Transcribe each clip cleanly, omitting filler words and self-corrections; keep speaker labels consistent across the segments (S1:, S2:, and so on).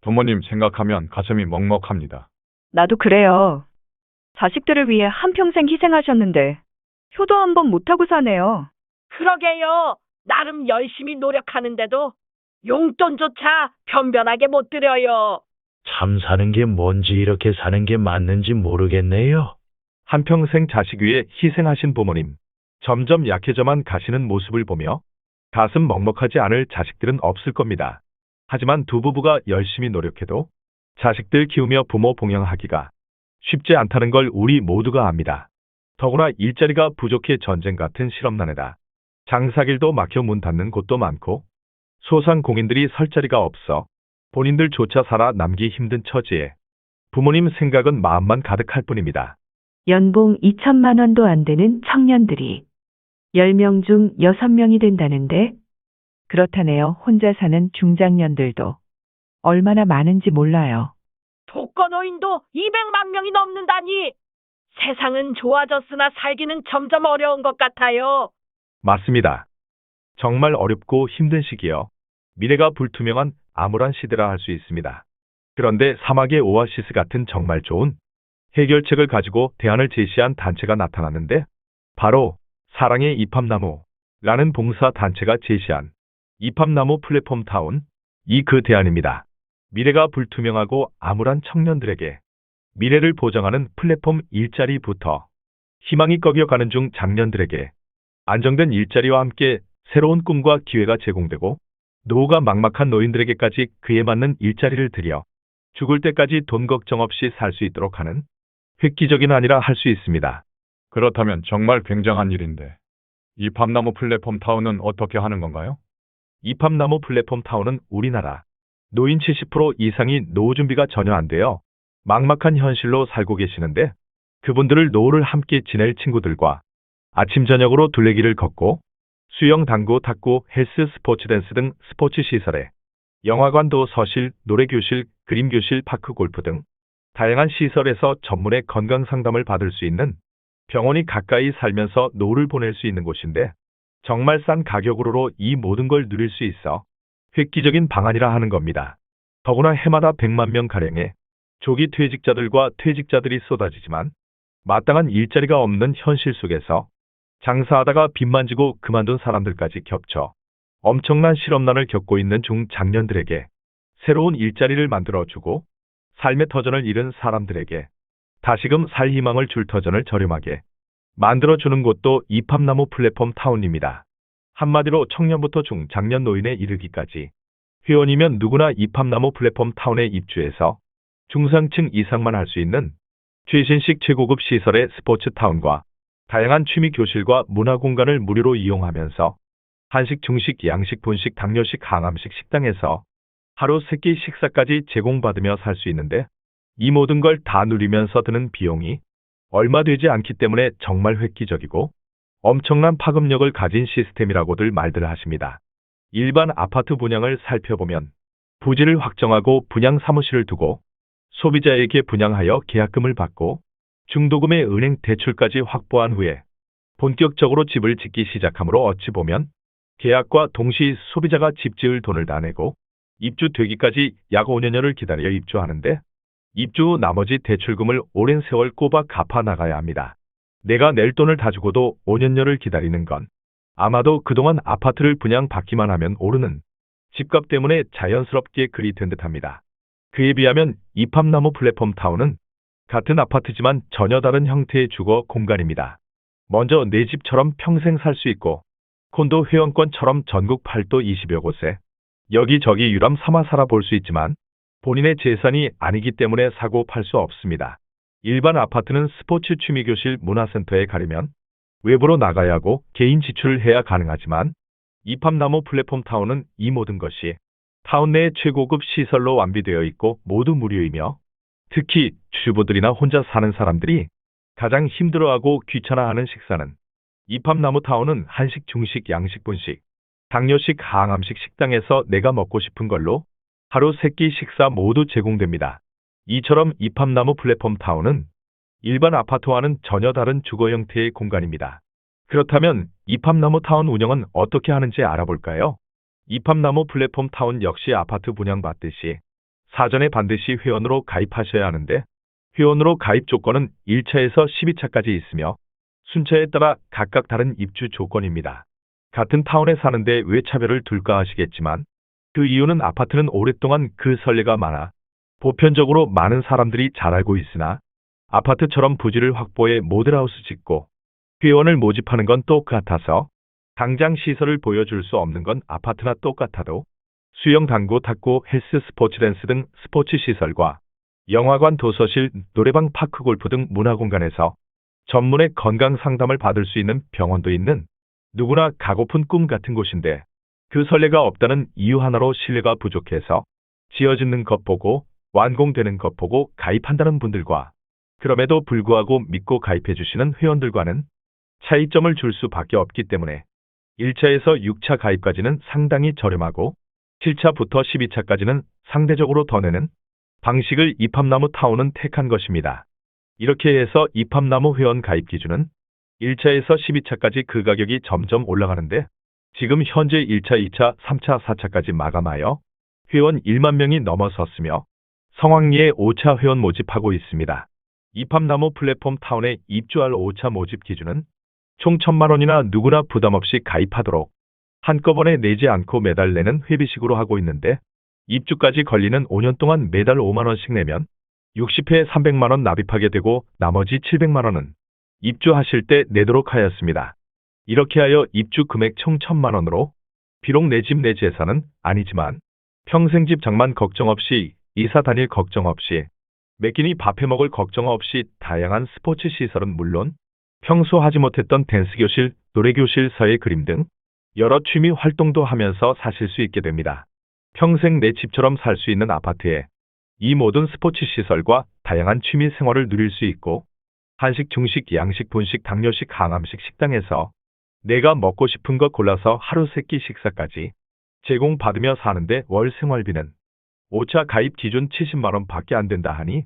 S1: 부모님 생각하면 가슴이 먹먹합니다.
S2: 나도 그래요. 자식들을 위해 한평생 희생하셨는데 효도 한 번 못하고 사네요.
S3: 그러게요. 나름 열심히 노력하는데도 용돈조차 변변하게 못 드려요.
S4: 참 사는 게 뭔지 이렇게 사는 게 맞는지 모르겠네요.
S5: 한평생 자식 위해 희생하신 부모님, 점점 약해져만 가시는 모습을 보며 가슴 먹먹하지 않을 자식들은 없을 겁니다. 하지만 두 부부가 열심히 노력해도 자식들 키우며 부모 봉양하기가 쉽지 않다는 걸 우리 모두가 압니다. 더구나 일자리가 부족해 전쟁 같은 실업난에다 장사길도 막혀 문 닫는 곳도 많고 소상공인들이 설 자리가 없어 본인들조차 살아남기 힘든 처지에 부모님 생각은 마음만 가득할 뿐입니다.
S6: 연봉 2천만 원도 안 되는 청년들이 10명 중 6명이 된다는데 그렇다네요. 혼자 사는 중장년들도 얼마나 많은지 몰라요.
S3: 독거노인도 200만 명이 넘는다니. 세상은 좋아졌으나 살기는 점점 어려운 것 같아요.
S5: 맞습니다. 정말 어렵고 힘든 시기여 미래가 불투명한 암울한 시대라 할 수 있습니다. 그런데 사막의 오아시스 같은 정말 좋은 해결책을 가지고 대안을 제시한 단체가 나타났는데 바로 사랑의 이팝나무라는 봉사 단체가 제시한 이팝나무 플랫폼 타운, 이 그 대안입니다. 미래가 불투명하고 암울한 청년들에게 미래를 보장하는 플랫폼 일자리부터 희망이 꺾여가는 중 장년들에게 안정된 일자리와 함께 새로운 꿈과 기회가 제공되고 노후가 막막한 노인들에게까지 그에 맞는 일자리를 들여 죽을 때까지 돈 걱정 없이 살 수 있도록 하는 획기적인 안이라 할 수 있습니다.
S1: 그렇다면 정말 굉장한 일인데 이 밤나무 플랫폼 타운은 어떻게 하는 건가요?
S5: 이팝나무 플랫폼 타운은 우리나라 노인 70% 이상이 노후 준비가 전혀 안 되어 막막한 현실로 살고 계시는데 그분들을 노후를 함께 지낼 친구들과 아침 저녁으로 둘레길을 걷고 수영, 당구, 탁구, 헬스, 스포츠 댄스 등 스포츠 시설에 영화관, 도서실, 노래교실, 그림교실, 파크 골프 등 다양한 시설에서 전문의 건강 상담을 받을 수 있는 병원이 가까이 살면서 노후를 보낼 수 있는 곳인데 정말 싼 가격으로 이 모든 걸 누릴 수 있어 획기적인 방안이라 하는 겁니다. 더구나 해마다 100만 명가량의 조기 퇴직자들과 퇴직자들이 쏟아지지만 마땅한 일자리가 없는 현실 속에서 장사하다가 빚만 지고 그만둔 사람들까지 겹쳐 엄청난 실업난을 겪고 있는 중장년들에게 새로운 일자리를 만들어주고 삶의 터전을 잃은 사람들에게 다시금 살 희망을 줄 터전을 저렴하게 만들어주는 곳도 이팝나무 플랫폼 타운입니다. 한마디로 청년부터 중장년 노인에 이르기까지 회원이면 누구나 이팝나무 플랫폼 타운에 입주해서 중상층 이상만 할 수 있는 최신식 최고급 시설의 스포츠 타운과 다양한 취미 교실과 문화 공간을 무료로 이용하면서 한식, 중식, 양식, 분식, 당뇨식, 항암식 식당에서 하루 3끼 식사까지 제공받으며 살 수 있는데 이 모든 걸 다 누리면서 드는 비용이 얼마 되지 않기 때문에 정말 획기적이고 엄청난 파급력을 가진 시스템이라고들 말들 하십니다. 일반 아파트 분양을 살펴보면 부지를 확정하고 분양 사무실을 두고 소비자에게 분양하여 계약금을 받고 중도금의 은행 대출까지 확보한 후에 본격적으로 집을 짓기 시작하므로 어찌 보면 계약과 동시 소비자가 집 지을 돈을 다 내고 입주되기까지 약 5년여를 기다려 입주하는데 입주 후 나머지 대출금을 오랜 세월 꼬박 갚아 나가야 합니다. 내가 낼 돈을 다 주고도 5년여를 기다리는 건 아마도 그동안 아파트를 분양받기만 하면 오르는 집값 때문에 자연스럽게 그리 된 듯합니다. 그에 비하면 이팝나무 플랫폼 타운은 같은 아파트지만 전혀 다른 형태의 주거 공간입니다. 먼저 내 집처럼 평생 살 수 있고 콘도 회원권처럼 전국 8도 20여 곳에 여기저기 유람 삼아 살아볼 수 있지만 본인의 재산이 아니기 때문에 사고 팔 수 없습니다. 일반 아파트는 스포츠 취미교실 문화센터에 가려면 외부로 나가야 하고 개인 지출을 해야 가능하지만 이팝나무 플랫폼 타운은 이 모든 것이 타운 내에 최고급 시설로 완비되어 있고 모두 무료이며 특히 주부들이나 혼자 사는 사람들이 가장 힘들어하고 귀찮아하는 식사는 이팝나무 타운은 한식, 중식, 양식, 분식, 당뇨식, 항암식 식당에서 내가 먹고 싶은 걸로 하루 3끼 식사 모두 제공됩니다. 이처럼 이팝나무 플랫폼 타운은 일반 아파트와는 전혀 다른 주거 형태의 공간입니다. 그렇다면 이팝나무 타운 운영은 어떻게 하는지 알아볼까요? 이팝나무 플랫폼 타운 역시 아파트 분양받듯이 사전에 반드시 회원으로 가입하셔야 하는데 회원으로 가입 조건은 1차에서 12차까지 있으며 순차에 따라 각각 다른 입주 조건입니다. 같은 타운에 사는데 왜 차별을 둘까 하시겠지만 그 이유는 아파트는 오랫동안 그 선례가 많아 보편적으로 많은 사람들이 잘 알고 있으나 아파트처럼 부지를 확보해 모델하우스 짓고 회원을 모집하는 건 똑같아서 당장 시설을 보여줄 수 없는 건 아파트나 똑같아도 수영, 당구, 탁구, 헬스, 스포츠 댄스 등 스포츠 시설과 영화관, 도서실, 노래방, 파크, 골프 등 문화공간에서 전문의 건강 상담을 받을 수 있는 병원도 있는 누구나 가고픈 꿈 같은 곳인데 그 선례가 없다는 이유 하나로 신뢰가 부족해서 지어지는 것 보고 완공되는 것 보고 가입한다는 분들과 그럼에도 불구하고 믿고 가입해 주시는 회원들과는 차이점을 줄 수밖에 없기 때문에 1차에서 6차 가입까지는 상당히 저렴하고 7차부터 12차까지는 상대적으로 더 내는 방식을 이팝나무 타운은 택한 것입니다. 이렇게 해서 이팝나무 회원 가입 기준은 1차에서 12차까지 그 가격이 점점 올라가는데 지금 현재 1차, 2차, 3차, 4차까지 마감하여 회원 1만 명이 넘어섰으며 성황리에 5차 회원 모집하고 있습니다. 이팝나무 플랫폼 타운에 입주할 5차 모집 기준은 총 1,000만 원이나 누구나 부담 없이 가입하도록 한꺼번에 내지 않고 매달 내는 회비식으로 하고 있는데 입주까지 걸리는 5년 동안 매달 5만 원씩 내면 60회에 300만 원 납입하게 되고 나머지 700만 원은 입주하실 때 내도록 하였습니다. 이렇게 하여 입주 금액 총 1,000만 원으로 비록 내 집 내 재산은 아니지만 평생 집 장만 걱정 없이 이사 다닐 걱정 없이 매 끼니 밥 해먹을 걱정 없이 다양한 스포츠 시설은 물론 평소 하지 못했던 댄스 교실, 노래 교실, 서예 그림 등 여러 취미 활동도 하면서 사실 수 있게 됩니다. 평생 내 집처럼 살 수 있는 아파트에 이 모든 스포츠 시설과 다양한 취미 생활을 누릴 수 있고 한식, 중식, 양식, 분식, 당뇨식, 항암식 식당에서 내가 먹고 싶은 거 골라서 하루 세끼 식사까지 제공받으며 사는데 월 생활비는 5차 가입 기준 70만 원 밖에 안 된다 하니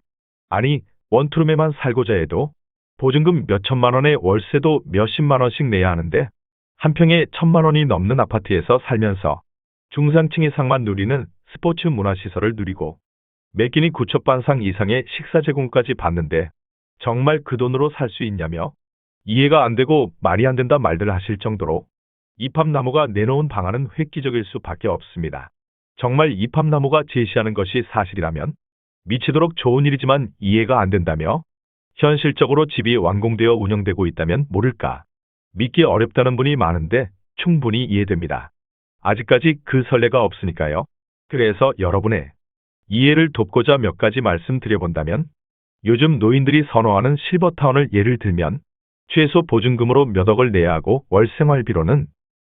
S5: 아니 원투룸에만 살고자 해도 보증금 몇 천만 원에 월세도 몇십만 원씩 내야 하는데 한 평에 1,000만 원이 넘는 아파트에서 살면서 중상층 이상만 누리는 스포츠 문화시설을 누리고 매 끼니 9첩반상 이상의 식사 제공까지 받는데 정말 그 돈으로 살 수 있냐며 이해가 안 되고 말이 안 된다 말들 하실 정도로 이팝나무가 내놓은 방안은 획기적일 수밖에 없습니다. 정말 이팝나무가 제시하는 것이 사실이라면 미치도록 좋은 일이지만 이해가 안 된다며 현실적으로 집이 완공되어 운영되고 있다면 모를까 믿기 어렵다는 분이 많은데 충분히 이해됩니다. 아직까지 그 선례가 없으니까요. 그래서 여러분의 이해를 돕고자 몇 가지 말씀드려본다면 요즘 노인들이 선호하는 실버타운을 예를 들면 최소 보증금으로 몇 억을 내야 하고 월 생활비로는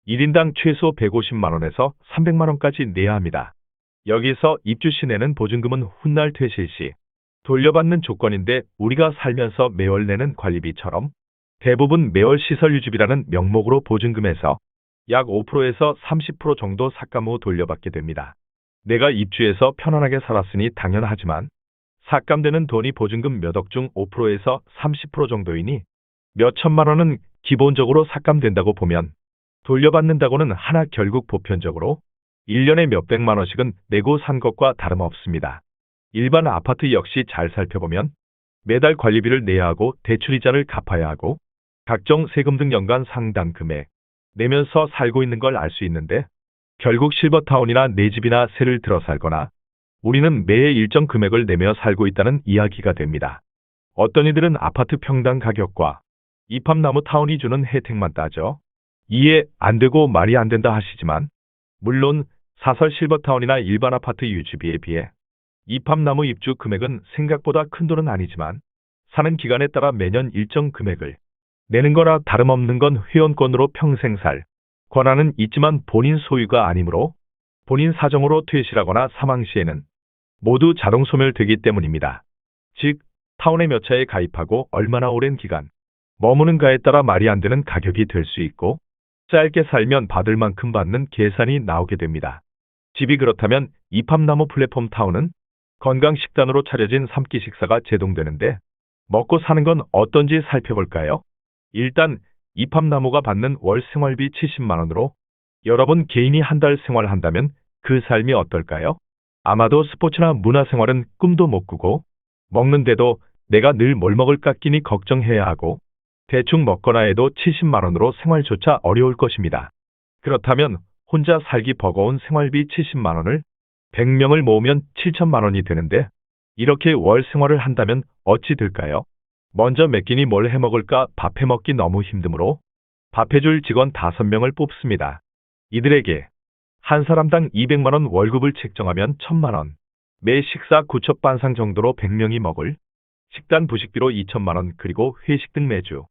S5: 1인당 최소 150만 원에서 300만 원까지 내야 합니다. 여기서 입주 시 내는 보증금은 훗날 퇴실 시 돌려받는 조건인데 우리가 살면서 매월 내는 관리비처럼 대부분 매월 시설 유지비라는 명목으로 보증금에서 약 5%에서 30% 정도 삭감 후 돌려받게 됩니다. 내가 입주해서 편안하게 살았으니 당연하지만 삭감되는 돈이 보증금 몇 억 중 5%에서 30% 정도이니 몇 천만 원은 기본적으로 삭감된다고 보면 돌려받는다고는 하나 결국 보편적으로 1년에 몇백만 원씩은 내고 산 것과 다름없습니다. 일반 아파트 역시 잘 살펴보면 매달 관리비를 내야 하고 대출이자를 갚아야 하고 각종 세금 등 연간 상당 금액 내면서 살고 있는 걸 알 수 있는데 결국 실버타운이나 내 집이나 세를 들어 살거나 우리는 매해 일정 금액을 내며 살고 있다는 이야기가 됩니다. 어떤 이들은 아파트 평당 가격과 이팝나무 타운이 주는 혜택만 따져 이해 안 되고 말이 안 된다 하시지만 물론 사설 실버타운이나 일반 아파트 유지비에 비해 이팝나무 입주 금액은 생각보다 큰 돈은 아니지만 사는 기간에 따라 매년 일정 금액을 내는 거나 다름없는 건 회원권으로 평생 살 권한은 있지만 본인 소유가 아니므로 본인 사정으로 퇴실하거나 사망 시에는 모두 자동 소멸되기 때문입니다. 즉, 타운에 몇 차에 가입하고 얼마나 오랜 기간 머무는가에 따라 말이 안 되는 가격이 될 수 있고 짧게 살면 받을 만큼 받는 계산이 나오게 됩니다. 집이 그렇다면 이팝나무 플랫폼 타운은 건강식단으로 차려진 3끼 식사가 제공되는데 먹고 사는 건 어떤지 살펴볼까요? 일단 이팝나무가 받는 월 생활비 70만 원으로 여러분 개인이 한 달 생활한다면 그 삶이 어떨까요? 아마도 스포츠나 문화생활은 꿈도 못 꾸고, 먹는데도 내가 늘 뭘 먹을까 끼니 걱정해야 하고, 대충 먹거나 해도 70만 원으로 생활조차 어려울 것입니다. 그렇다면 혼자 살기 버거운 생활비 70만 원을 100명을 모으면 7천만 원이 되는데, 이렇게 월 생활을 한다면 어찌 될까요? 먼저 몇 끼니 뭘 해먹을까 밥 해먹기 너무 힘드므로 밥 해줄 직원 5명을 뽑습니다. 이들에게 한 사람당 200만 원 월급을 책정하면 1000만 원, 매 식사 9첩 반상 정도로 100명이 먹을 식단 부식비로 2천만 원, 그리고 회식 등 매주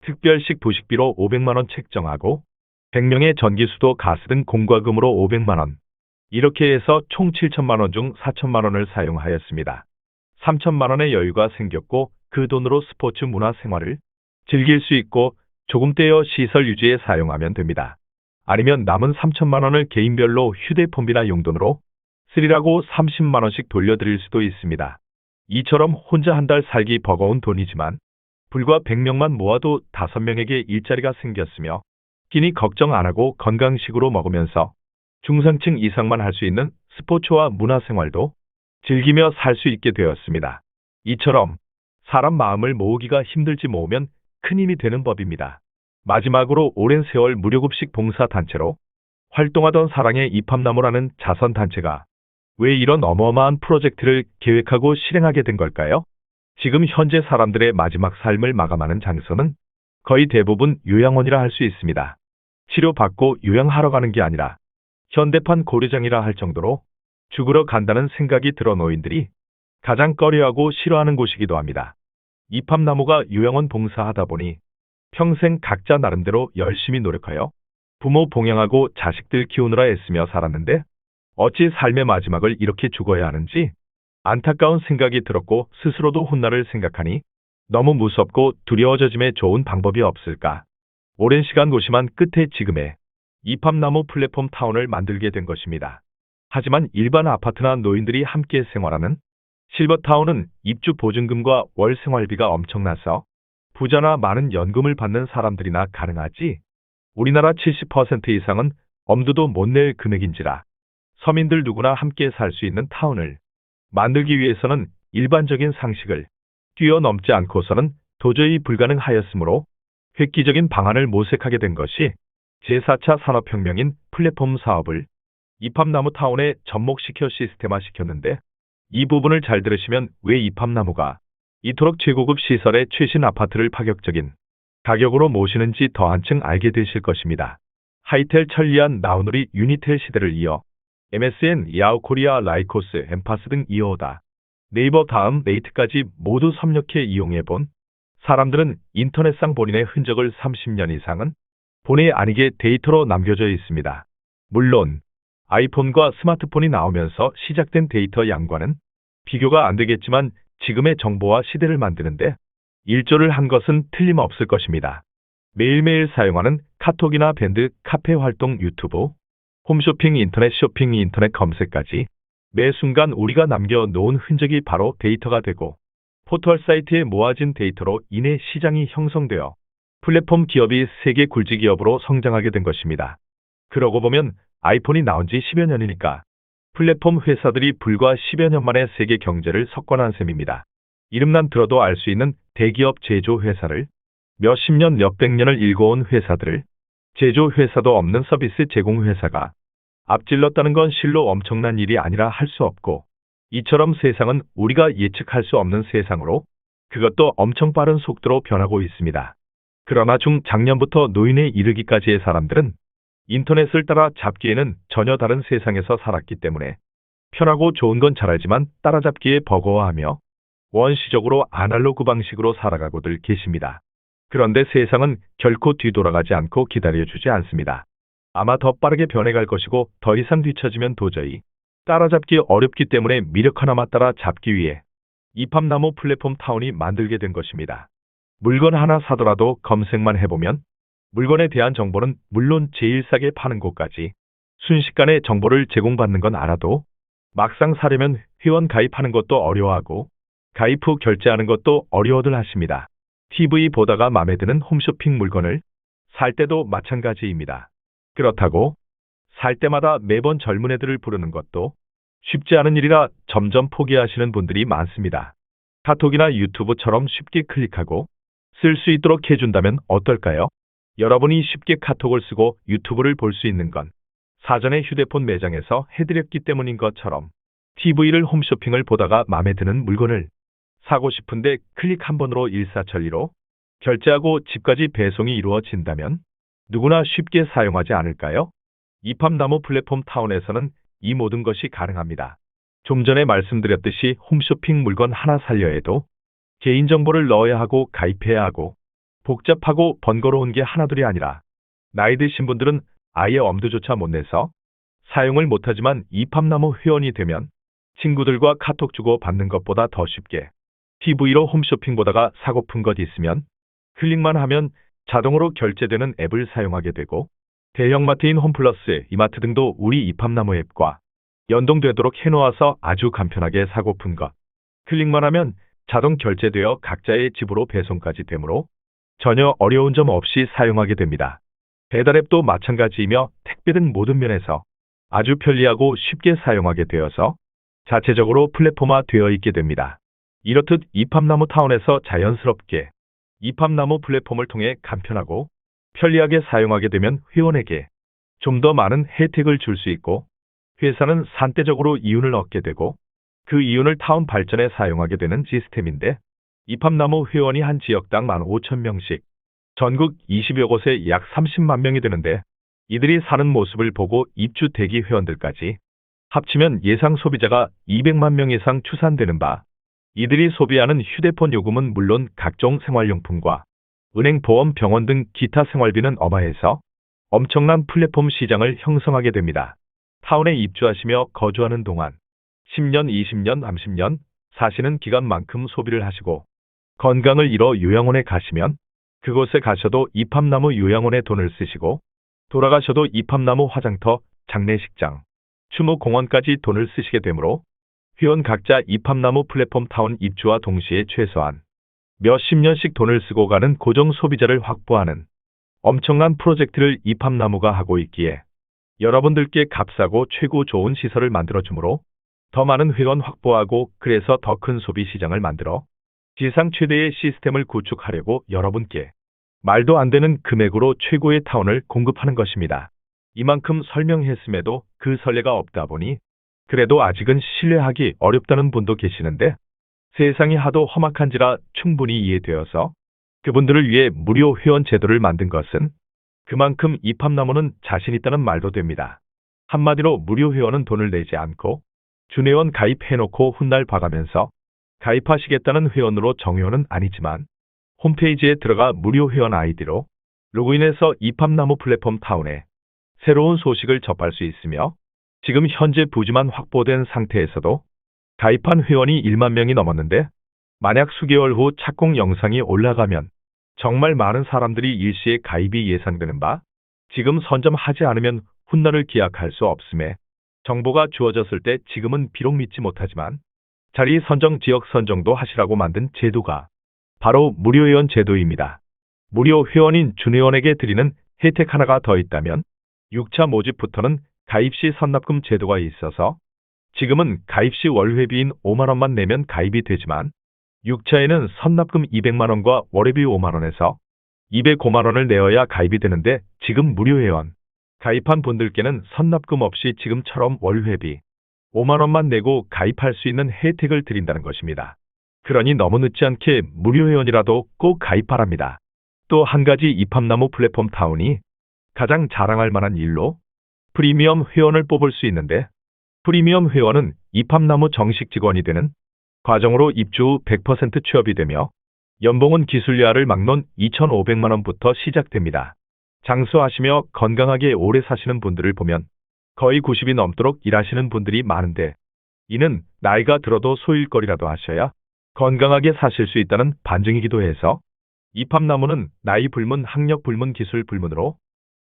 S5: 특별식 부식비로 500만 원 책정하고 100명의 전기수도 가스 등 공과금으로 500만 원, 이렇게 해서 총 7천만 원 중 4천만 원을 사용하였습니다. 3천만 원의 여유가 생겼고 그 돈으로 스포츠 문화 생활을 즐길 수 있고 조금 떼어 시설 유지에 사용하면 됩니다. 아니면 남은 3천만 원을 개인별로 휴대폰비나 용돈으로 쓰리라고 30만 원씩 돌려드릴 수도 있습니다. 이처럼 혼자 한 달 살기 버거운 돈이지만 불과 100명만 모아도 5명에게 일자리가 생겼으며 끼니 걱정 안 하고 건강식으로 먹으면서 중상층 이상만 할 수 있는 스포츠와 문화생활도 즐기며 살 수 있게 되었습니다. 이처럼 사람 마음을 모으기가 힘들지 모으면 큰 힘이 되는 법입니다. 마지막으로 오랜 세월 무료급식 봉사단체로 활동하던 사랑의 입합나무라는 자선단체가 왜 이런 어마어마한 프로젝트를 계획하고 실행하게 된 걸까요? 지금 현재 사람들의 마지막 삶을 마감하는 장소는 거의 대부분 요양원이라 할 수 있습니다. 치료받고 요양하러 가는 게 아니라 현대판 고려장이라 할 정도로 죽으러 간다는 생각이 들어 노인들이 가장 꺼려하고 싫어하는 곳이기도 합니다. 입합나무가 요양원 봉사하다 보니 평생 각자 나름대로 열심히 노력하여 부모 봉양하고 자식들 키우느라 애쓰며 살았는데 어찌 삶의 마지막을 이렇게 죽어야 하는지 안타까운 생각이 들었고 스스로도 훗날을 생각하니 너무 무섭고 두려워져짐에 좋은 방법이 없을까. 오랜 시간 고심한 끝에 지금의 입합나무 플랫폼 타운을 만들게 된 것입니다. 하지만 일반 아파트나 노인들이 함께 생활하는 실버타운은 입주 보증금과 월 생활비가 엄청나서 부자나 많은 연금을 받는 사람들이나 가능하지 우리나라 70% 이상은 엄두도 못 낼 금액인지라 서민들 누구나 함께 살 수 있는 타운을 만들기 위해서는 일반적인 상식을 뛰어넘지 않고서는 도저히 불가능하였으므로 획기적인 방안을 모색하게 된 것이 제4차 산업혁명인 플랫폼 사업을 입합나무 타운에 접목시켜 시스템화시켰는데, 이 부분을 잘 들으시면 왜 입합나무가 이토록 최고급 시설의 최신 아파트를 파격적인 가격으로 모시는지 더 한층 알게 되실 것입니다. 하이텔 천리안 나우누리 유니텔 시대를 이어 MSN, 야후코리아, 라이코스, 엠파스 등 이어오다 네이버 다음 네이트까지 모두 섭렵해 이용해본 사람들은 인터넷상 본인의 흔적을 30년 이상은 본의 아니게 데이터로 남겨져 있습니다. 물론 아이폰과 스마트폰이 나오면서 시작된 데이터 양과는 비교가 안 되겠지만 지금의 정보화 시대를 만드는데 일조를 한 것은 틀림없을 것입니다. 매일매일 사용하는 카톡이나 밴드, 카페 활동, 유튜브, 홈쇼핑, 인터넷 쇼핑, 인터넷 검색까지 매 순간 우리가 남겨놓은 흔적이 바로 데이터가 되고 포털 사이트에 모아진 데이터로 인해 시장이 형성되어 플랫폼 기업이 세계 굴지 기업으로 성장하게 된 것입니다. 그러고 보면 아이폰이 나온 지 10여 년이니까 플랫폼 회사들이 불과 10여 년 만에 세계 경제를 석권한 셈입니다. 이름만 들어도 알 수 있는 대기업 제조 회사를 몇십 년, 몇백 년을 일궈온 회사들을 제조 회사도 없는 서비스 제공 회사가 앞질렀다는 건 실로 엄청난 일이 아니라 할 수 없고, 이처럼 세상은 우리가 예측할 수 없는 세상으로 그것도 엄청 빠른 속도로 변하고 있습니다. 그러나 작년부터 노인에 이르기까지의 사람들은 인터넷을 따라 잡기에는 전혀 다른 세상에서 살았기 때문에 편하고 좋은 건 잘 알지만 따라잡기에 버거워하며 원시적으로 아날로그 방식으로 살아가고들 계십니다. 그런데 세상은 결코 뒤돌아가지 않고 기다려주지 않습니다. 아마 더 빠르게 변해갈 것이고 더 이상 뒤처지면 도저히 따라잡기 어렵기 때문에 미력 하나만 따라잡기 위해 입합나무 플랫폼 타운이 만들게 된 것입니다. 물건 하나 사더라도 검색만 해보면 물건에 대한 정보는 물론 제일 싸게 파는 곳까지 순식간에 정보를 제공받는 건 알아도 막상 사려면 회원 가입하는 것도 어려워하고 가입 후 결제하는 것도 어려워들 하십니다. TV 보다가 마음에 드는 홈쇼핑 물건을 살 때도 마찬가지입니다. 그렇다고 살 때마다 매번 젊은 애들을 부르는 것도 쉽지 않은 일이라 점점 포기하시는 분들이 많습니다. 카톡이나 유튜브처럼 쉽게 클릭하고 쓸 수 있도록 해준다면 어떨까요? 여러분이 쉽게 카톡을 쓰고 유튜브를 볼 수 있는 건 사전에 휴대폰 매장에서 해드렸기 때문인 것처럼 TV를 홈쇼핑을 보다가 마음에 드는 물건을 사고 싶은데 클릭 한 번으로 일사천리로 결제하고 집까지 배송이 이루어진다면 누구나 쉽게 사용하지 않을까요? 이팝나무 플랫폼 타운에서는 이 모든 것이 가능합니다. 좀 전에 말씀드렸듯이 홈쇼핑 물건 하나 살려 해도 개인정보를 넣어야 하고 가입해야 하고 복잡하고 번거로운 게 하나둘이 아니라 나이 드신 분들은 아예 엄두조차 못 내서 사용을 못하지만 이팝나무 회원이 되면 친구들과 카톡 주고 받는 것보다 더 쉽게 TV로 홈쇼핑 보다가 사고픈 것 있으면 클릭만 하면 자동으로 결제되는 앱을 사용하게 되고 대형마트인 홈플러스, 이마트 등도 우리 이팝나무 앱과 연동되도록 해놓아서 아주 간편하게 사고픈 것 클릭만 하면 자동 결제되어 각자의 집으로 배송까지 되므로 전혀 어려운 점 없이 사용하게 됩니다. 배달앱도 마찬가지이며 택배 등 모든 면에서 아주 편리하고 쉽게 사용하게 되어서 자체적으로 플랫폼화 되어 있게 됩니다. 이렇듯 이팝나무 타운에서 자연스럽게 이팝나무 플랫폼을 통해 간편하고 편리하게 사용하게 되면 회원에게 좀 더 많은 혜택을 줄 수 있고 회사는 산대적으로 이윤을 얻게 되고 그 이윤을 타운 발전에 사용하게 되는 시스템인데 이팝나무 회원이 한 지역당 15,000명씩 전국 20여 곳에 약 30만 명이 되는데 이들이 사는 모습을 보고 입주 대기 회원들까지 합치면 예상 소비자가 200만 명 이상 추산되는 바 이들이 소비하는 휴대폰 요금은 물론 각종 생활용품과 은행, 보험, 병원 등 기타 생활비는 어마해서 엄청난 플랫폼 시장을 형성하게 됩니다. 타운에 입주하시며 거주하는 동안 10년, 20년, 30년 사시는 기간만큼 소비를 하시고 건강을 잃어 요양원에 가시면 그곳에 가셔도 이팝나무 요양원에 돈을 쓰시고 돌아가셔도 이팝나무 화장터, 장례식장, 추모공원까지 돈을 쓰시게 되므로 회원 각자 이팝나무 플랫폼 타운 입주와 동시에 최소한 몇십 년씩 돈을 쓰고 가는 고정 소비자를 확보하는 엄청난 프로젝트를 이팝나무가 하고 있기에 여러분들께 값싸고 최고 좋은 시설을 만들어주므로 더 많은 회원 확보하고 그래서 더 큰 소비 시장을 만들어 지상 최대의 시스템을 구축하려고 여러분께 말도 안 되는 금액으로 최고의 타운을 공급하는 것입니다. 이만큼 설명했음에도 그 선례가 없다 보니 그래도 아직은 신뢰하기 어렵다는 분도 계시는데 세상이 하도 험악한지라 충분히 이해되어서 그분들을 위해 무료 회원 제도를 만든 것은 그만큼 이팝나무는 자신 있다는 말도 됩니다. 한마디로 무료 회원은 돈을 내지 않고 준회원 가입해놓고 훗날 봐가면서 가입하시겠다는 회원으로 정회원은 아니지만 홈페이지에 들어가 무료 회원 아이디로 로그인해서 이팝나무 플랫폼 타운에 새로운 소식을 접할 수 있으며 지금 현재 부지만 확보된 상태에서도 가입한 회원이 1만 명이 넘었는데 만약 수개월 후 착공 영상이 올라가면 정말 많은 사람들이 일시에 가입이 예상되는 바 지금 선점하지 않으면 훗날을 기약할 수 없음에 정보가 주어졌을 때 지금은 비록 믿지 못하지만 자리 선정, 지역 선정도 하시라고 만든 제도가 바로 무료 회원 제도입니다. 무료 회원인 준회원에게 드리는 혜택 하나가 더 있다면 6차 모집부터는 가입 시 선납금 제도가 있어서 지금은 가입 시 월회비인 5만 원만 내면 가입이 되지만 6차에는 선납금 200만 원과 월회비 5만 원에서 205만 원을 내어야 가입이 되는데 지금 무료 회원 가입한 분들께는 선납금 없이 지금처럼 월회비 5만 원만 내고 가입할 수 있는 혜택을 드린다는 것입니다. 그러니 너무 늦지 않게 무료 회원이라도 꼭 가입하랍니다. 또 한 가지 이팝나무 플랫폼 타운이 가장 자랑할 만한 일로 프리미엄 회원을 뽑을 수 있는데 프리미엄 회원은 이팝나무 정식 직원이 되는 과정으로 입주 후 100% 취업이 되며 연봉은 기술야를 막론 2,500만 원부터 시작됩니다. 장수하시며 건강하게 오래 사시는 분들을 보면 거의 90이 넘도록 일하시는 분들이 많은데 이는 나이가 들어도 소일거리라도 하셔야 건강하게 사실 수 있다는 반증이기도 해서 이팝나무는 나이 불문, 학력 불문, 기술 불문으로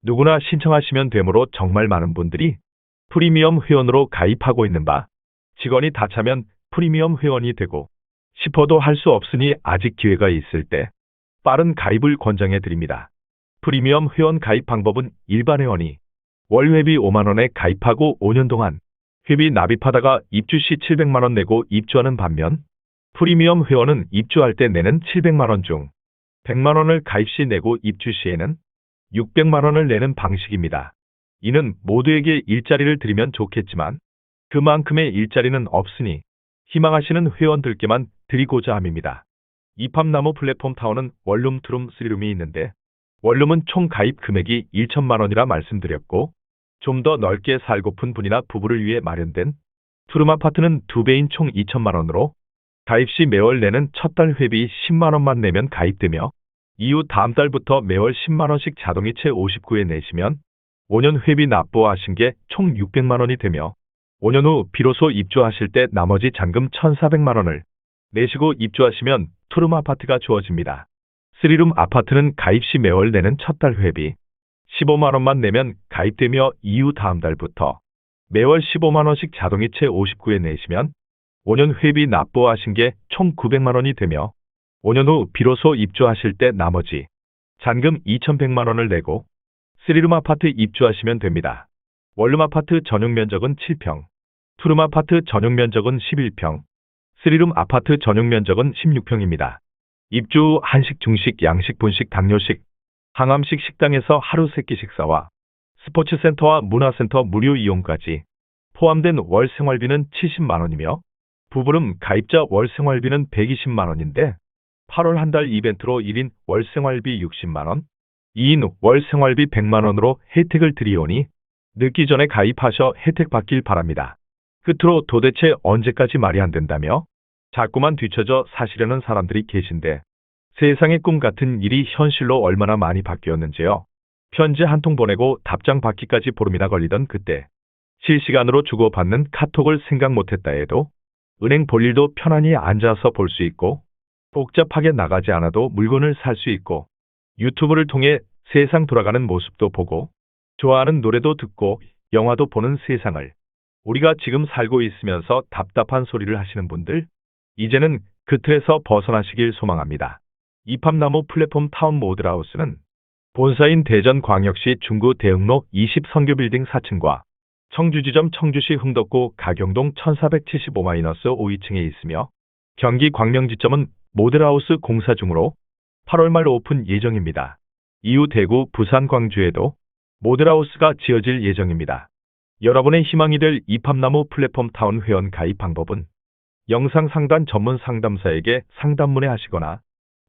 S5: 누구나 신청하시면 되므로 정말 많은 분들이 프리미엄 회원으로 가입하고 있는 바 직원이 다 차면 프리미엄 회원이 되고 싶어도 할 수 없으니 아직 기회가 있을 때 빠른 가입을 권장해 드립니다. 프리미엄 회원 가입 방법은 일반 회원이 월회비 5만 원에 가입하고 5년 동안 회비 납입하다가 입주 시 700만 원 내고 입주하는 반면 프리미엄 회원은 입주할 때 내는 700만 원 중 100만 원을 가입 시 내고 입주 시에는 600만 원을 내는 방식입니다. 이는 모두에게 일자리를 드리면 좋겠지만 그만큼의 일자리는 없으니 희망하시는 회원들께만 드리고자 함입니다. 이팝나무 플랫폼 타운은 원룸, 투룸, 쓰리룸이 있는데 원룸은 총 가입 금액이 1천만 원이라 말씀드렸고 좀 더 넓게 살고픈 분이나 부부를 위해 마련된 투룸 아파트는 2배인 총 2천만 원으로 가입 시 매월 내는 첫 달 회비 10만 원만 내면 가입되며 이후 다음 달부터 매월 10만 원씩 자동이체 59에 내시면 5년 회비 납부하신 게 총 600만 원이 되며 5년 후 비로소 입주하실 때 나머지 잔금 1,400만 원을 내시고 입주하시면 투룸 아파트가 주어집니다. 쓰리룸 아파트는 가입 시 매월 내는 첫 달 회비 15만 원만 내면 가입되며 이후 다음 달부터 매월 15만 원씩 자동이체 59에 내시면 5년 회비 납부하신 게 총 900만 원이 되며 5년 후 비로소 입주하실 때 나머지 잔금 2,100만 원을 내고 쓰리룸 아파트 입주하시면 됩니다. 원룸 아파트 전용 면적은 7평, 투룸 아파트 전용 면적은 11평, 쓰리룸 아파트 전용 면적은 16평입니다. 입주 후 한식, 중식, 양식, 분식, 당뇨식, 항암식 식당에서 하루 3끼 식사와 스포츠센터와 문화센터 무료 이용까지 포함된 월 생활비는 70만 원이며 부부름 가입자 월 생활비는 120만 원인데 8월 한 달 이벤트로 1인 월 생활비 60만 원, 2인 월 생활비 100만 원으로 혜택을 드리오니 늦기 전에 가입하셔 혜택 받길 바랍니다. 끝으로 도대체 언제까지 말이 안 된다며 자꾸만 뒤처져 사시려는 사람들이 계신데 세상의 꿈 같은 일이 현실로 얼마나 많이 바뀌었는지요. 편지 한 통 보내고 답장 받기까지 보름이나 걸리던 그때 실시간으로 주고받는 카톡을 생각 못했다 해도 은행 볼 일도 편안히 앉아서 볼 수 있고 복잡하게 나가지 않아도 물건을 살 수 있고 유튜브를 통해 세상 돌아가는 모습도 보고 좋아하는 노래도 듣고 영화도 보는 세상을 우리가 지금 살고 있으면서 답답한 소리를 하시는 분들 이제는 그 틀에서 벗어나시길 소망합니다. 이팝나무 플랫폼 타운 모델하우스는 본사인 대전광역시 중구 대흥로 20 선교빌딩 4층과 청주지점 청주시 흥덕구 가경동 1475-5층에 있으며 경기 광명지점은 모델하우스 공사 중으로 8월 말 오픈 예정입니다. 이후 대구, 부산, 광주에도 모델하우스가 지어질 예정입니다. 여러분의 희망이 될 이팝나무 플랫폼 타운 회원 가입 방법은 영상 상단 전문 상담사에게 상담 문의하시거나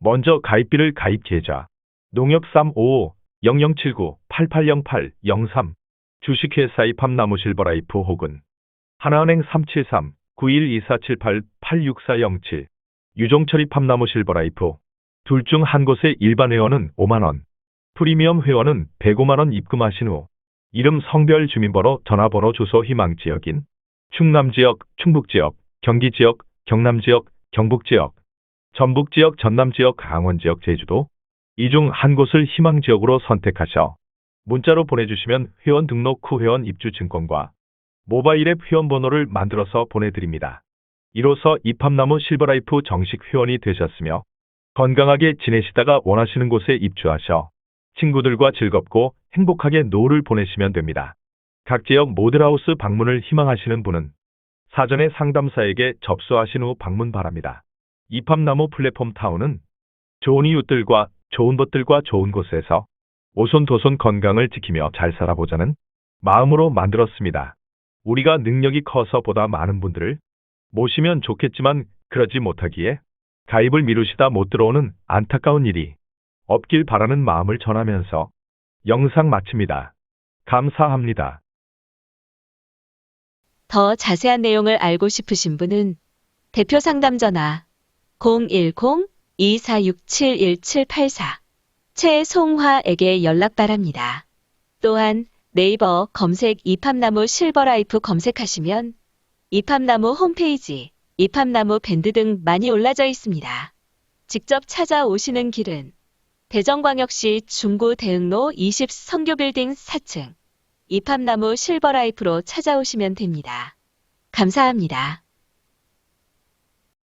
S5: 먼저 가입비를 가입 계좌 농협 355-0079-8808-03 주식회사 이팝나무 실버라이프 혹은 하나은행 373-912478-86407 유종철 이팝나무 실버라이프 둘 중 한 곳의 일반 회원은 5만 원, 프리미엄 회원은 105만 원 입금하신 후 이름, 성별, 주민번호, 전화번호, 주소, 희망지역인 충남지역, 충북지역, 경기지역, 경남지역, 경북지역, 전북지역, 전남지역, 강원지역, 제주도 이 중 한 곳을 희망지역으로 선택하셔 문자로 보내주시면 회원 등록 후 회원 입주 증권과 모바일 앱 회원번호를 만들어서 보내드립니다. 이로써 이팝나무 실버라이프 정식 회원이 되셨으며 건강하게 지내시다가 원하시는 곳에 입주하셔 친구들과 즐겁고 행복하게 노후를 보내시면 됩니다. 각 지역 모델하우스 방문을 희망하시는 분은 사전에 상담사에게 접수하신 후 방문 바랍니다. 이팝나무 플랫폼 타운은 좋은 이웃들과 좋은 것들과 좋은 곳에서 오손도손 건강을 지키며 잘 살아보자는 마음으로 만들었습니다. 우리가 능력이 커서 보다 많은 분들을 모시면 좋겠지만 그러지 못하기에 가입을 미루시다 못 들어오는 안타까운 일이 없길 바라는 마음을 전하면서 영상 마칩니다. 감사합니다.
S7: 더 자세한 내용을 알고 싶으신 분은 대표 상담 전화 010-2467-1784 최송화에게 연락 바랍니다. 또한 네이버 검색 이팝나무 실버라이프 검색하시면 이팝나무 홈페이지, 이팝나무 밴드 등 많이 올라져 있습니다. 직접 찾아오시는 길은 대전광역시 중구 대흥로 20 선교빌딩 4층 이팝나무 실버라이프로 찾아오시면 됩니다. 감사합니다.